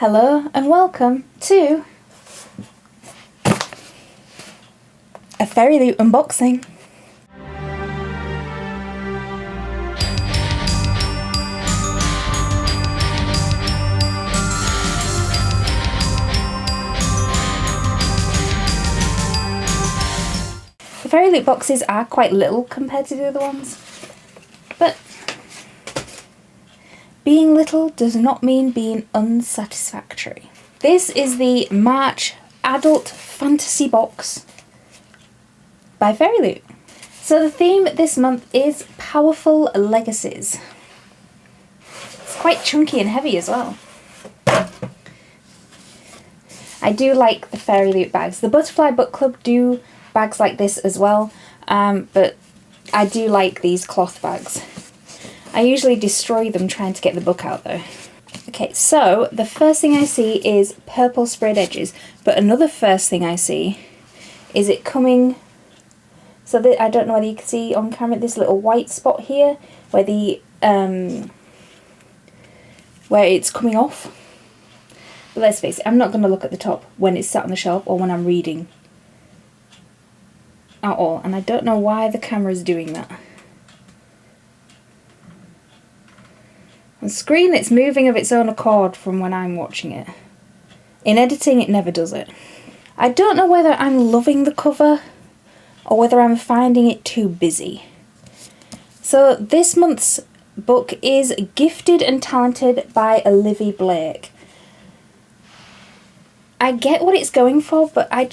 Hello and welcome to a Fairyloot unboxing. The Fairyloot boxes are quite little compared to the other ones, but being little does not mean being unsatisfactory. This is the March Adult Fantasy Box by Fairyloot. So the theme this month is Powerful Legacies. It's quite chunky and heavy as well. I do like the Fairyloot bags. The Butterfly Book Club do bags like this as well, but I do like these cloth bags. I usually destroy them trying to get the book out though. Okay, so the first thing I see is purple sprayed edges, but another first thing I see is it coming, so that I don't know whether you can see on camera this little white spot here where the where it's coming off. But let's face it, I'm not going to look at the top when it's sat on the shelf or when I'm reading at all, and I don't know why the camera's doing that. On screen it's moving of its own accord from when I'm watching it. In editing it never does it. I don't know whether I'm loving the cover or whether I'm finding it too busy. So this month's book is Gifted and Talented by Olivia Blake. I get what it's going for, but I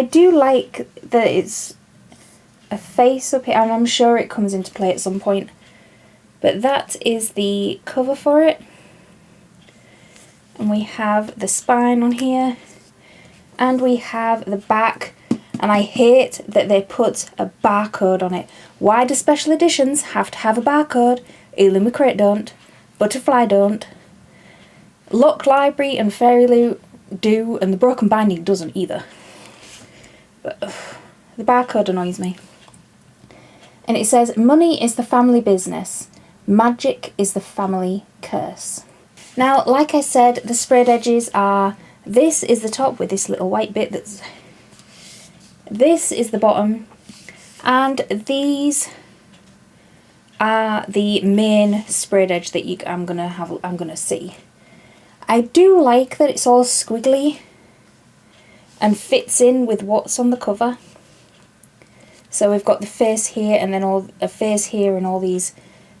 do like that it's a face up here, and I'm sure it comes into play at some point. But that is the cover for it. And we have the spine on here. And we have the back. And I hate that they put a barcode on it. Why do special editions have to have a barcode? Elim Crate don't. Butterfly don't. Lock Library and Fairyloot do, and the Broken Binding doesn't either. But the barcode annoys me. And it says, money is the family business. Magic is the family curse. Now, like I said, the sprayed edges are, this is the top with this little white bit that's, this is the bottom, and these are the main sprayed edge that I'm gonna see. I do like that it's all squiggly and fits in with what's on the cover. So we've got the face here and then a face here and all these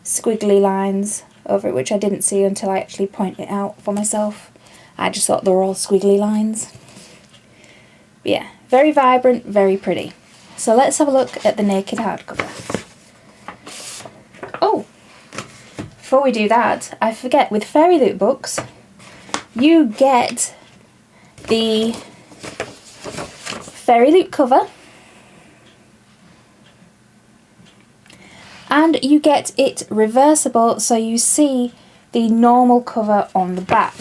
squiggly lines over it, which I didn't see until I actually pointed it out for myself. I just thought they were all squiggly lines. But yeah, very vibrant, very pretty. So let's have a look at the naked hardcover. Oh, before we do that, I forget, with Fairyloot books, you get the Fairyloot cover, and you get it reversible, so you see the normal cover on the back,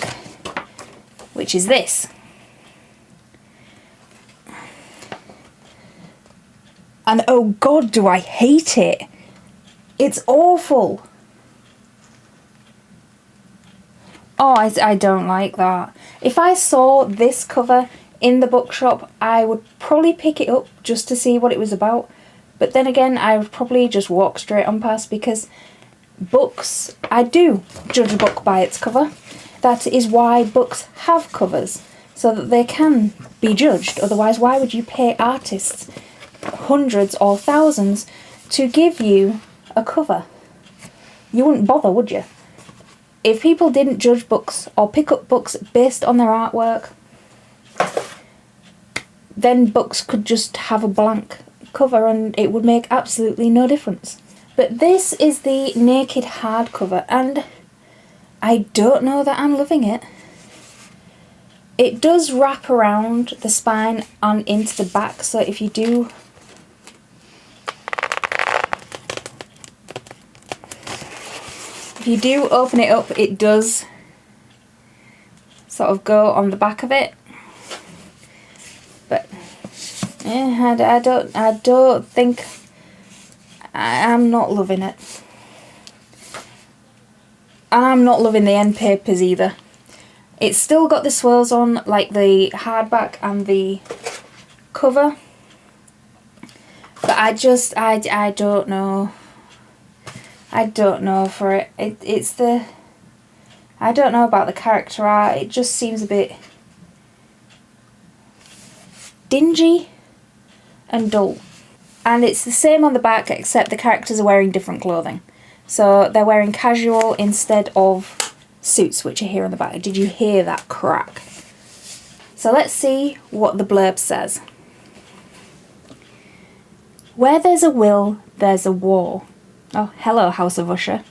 which is this. And oh god, do I hate it! It's awful! Oh, I don't like that. If I saw this cover in the bookshop, I would probably pick it up just to see what it was about. But then again, I would probably just walk straight on past, because books, I do judge a book by its cover. That is why books have covers, so that they can be judged. Otherwise, why would you pay artists hundreds or thousands to give you a cover? You wouldn't bother, would you? If people didn't judge books or pick up books based on their artwork, then books could just have a blank cover and it would make absolutely no difference. But this is the naked hardcover, and I don't know that I'm loving it. It does wrap around the spine and into the back, so if you do open it up, it does sort of go on the back of it. But yeah, I don't think, I'm not loving it. And I'm not loving the end papers either. It's still got the swirls on, like the hardback and the cover. But I don't know. I don't know for it. It's the... I don't know about the character art. It just seems a bit dingy and dull. And it's the same on the back, except the characters are wearing different clothing. So they're wearing casual instead of suits, which are here on the back. Did you hear that crack? So let's see what the blurb says. Where there's a will, there's a war. Oh, hello, House of Usher.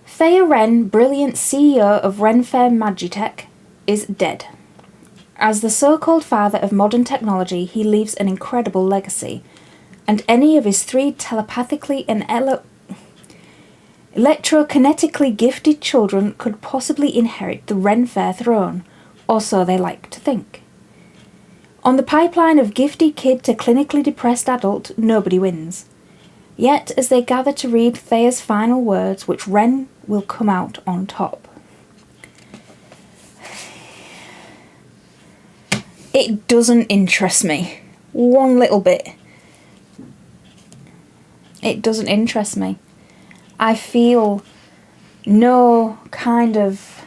Thea Wren, brilliant CEO of Ren Fair Magitech, is dead. As the so-called father of modern technology, he leaves an incredible legacy, and any of his 3 telepathically and electrokinetically gifted children could possibly inherit the Ren Fair throne, or so they like to think. On the pipeline of gifted kid to clinically depressed adult, nobody wins. Yet, as they gather to read Thea's final words, which Ren will come out on top. It doesn't interest me. One little bit. It doesn't interest me. I feel no kind of...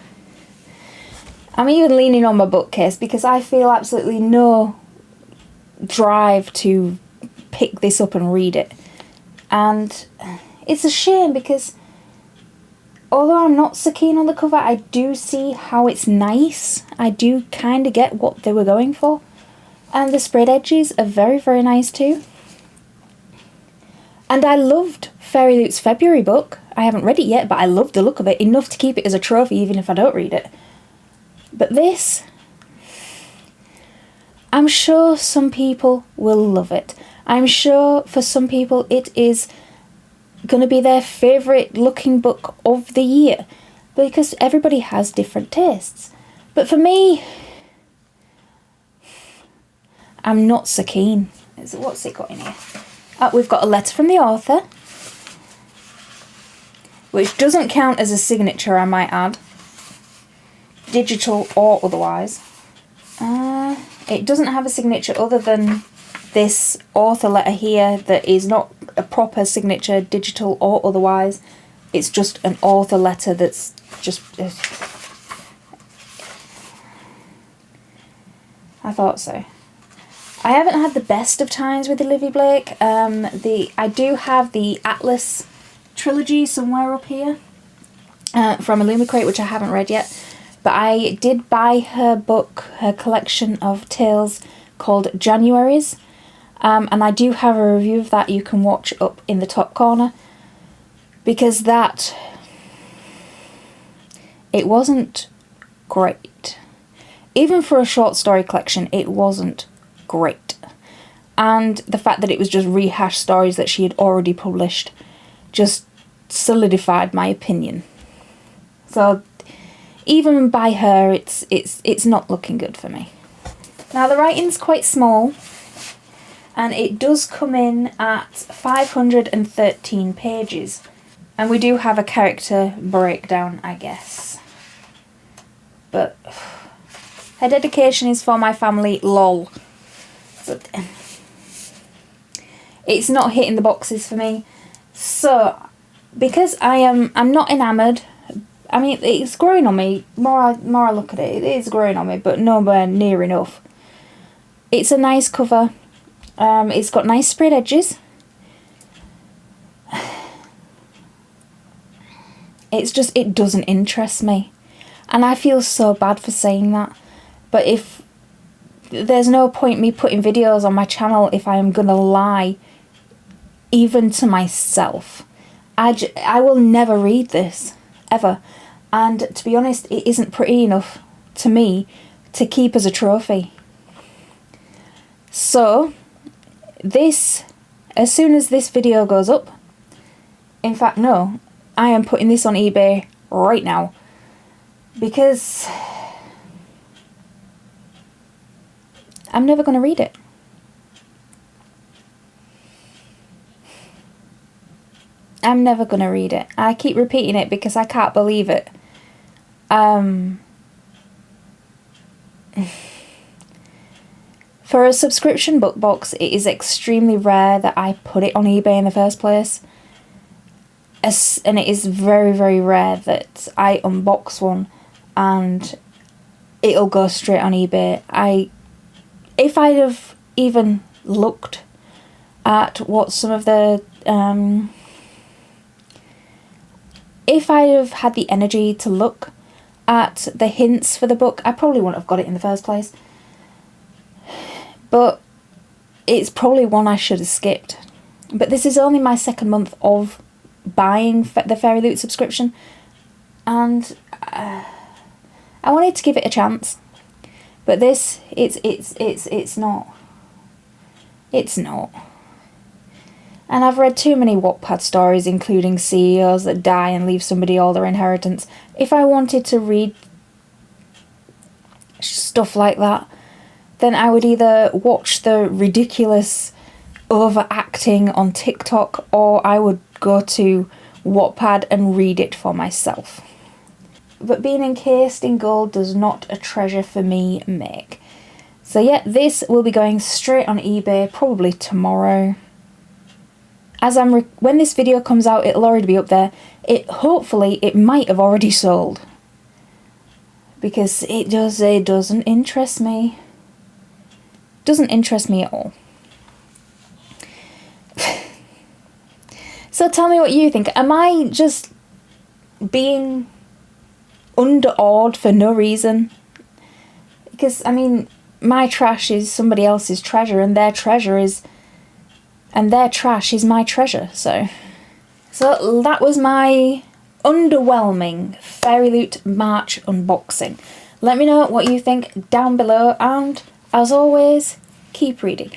I'm even leaning on my bookcase because I feel absolutely no drive to pick this up and read it. And it's a shame because although I'm not so keen on the cover, I do see how it's nice. I do kind of get what they were going for. And the spread edges are very, very nice too. And I loved Fairyloot's February book. I haven't read it yet, but I loved the look of it enough to keep it as a trophy even if I don't read it. But this, I'm sure some people will love it. I'm sure for some people it is going to be their favourite looking book of the year because everybody has different tastes. But for me, I'm not so keen. What's it got in here? We've got a letter from the author, which doesn't count as a signature, I might add. Digital or otherwise. It doesn't have a signature other than this author letter here that is not a proper signature, digital or otherwise. It's just an author letter that's just... I thought so. I haven't had the best of times with Olivia Blake. I do have the Atlas trilogy somewhere up here from Illumicrate, which I haven't read yet. But I did buy her book, her collection of tales called Januaries. And I do have a review of that you can watch up in the top corner. Because it wasn't great. Even for a short story collection, it wasn't great. And the fact that it was just rehashed stories that she had already published just solidified my opinion. So even by her, it's not looking good for me. Now the writing's quite small, and it does come in at 513 pages. And we do have a character breakdown, I guess. But her dedication is for my family, lol. So, it's not hitting the boxes for me. So, because I'm not enamoured. I mean, it's growing on me. More I look at it, it is growing on me, but nowhere near enough. It's a nice cover. It's got nice spread edges. It's just, it doesn't interest me. And I feel so bad for saying that. But if there's no point me putting videos on my channel if I am going to lie, even to myself. I will never read this, ever. And to be honest, it isn't pretty enough to me to keep as a trophy. So, as soon as this video goes up, in fact, no, I am putting this on eBay right now. Because I'm never going to read it. I'm never going to read it. I keep repeating it because I can't believe it. For a subscription book box, it is extremely rare that I put it on eBay in the first place. And it is very, very rare that I unbox one and it'll go straight on eBay. If I'd have even looked at what some of the... if I'd have had the energy to look at the hints for the book, I probably wouldn't have got it in the first place. But it's probably one I should have skipped. But this is only my second month of buying the Fairyloot subscription, and I wanted to give it a chance. But this, it's not. It's not. And I've read too many Wattpad stories, including CEOs that die and leave somebody all their inheritance. If I wanted to read stuff like that, then I would either watch the ridiculous overacting on TikTok, or I would go to Wattpad and read it for myself. But being encased in gold does not a treasure for me make. So yeah, this will be going straight on eBay probably tomorrow. As when this video comes out, it'll already be up there. Hopefully it might have already sold, because it doesn't interest me. Doesn't interest me at all. So tell me what you think. Am I just being underawed for no reason? Because, I mean, my trash is somebody else's treasure, and their trash is my treasure. So that was my underwhelming Fairyloot March unboxing. Let me know what you think down below, and as always, keep reading.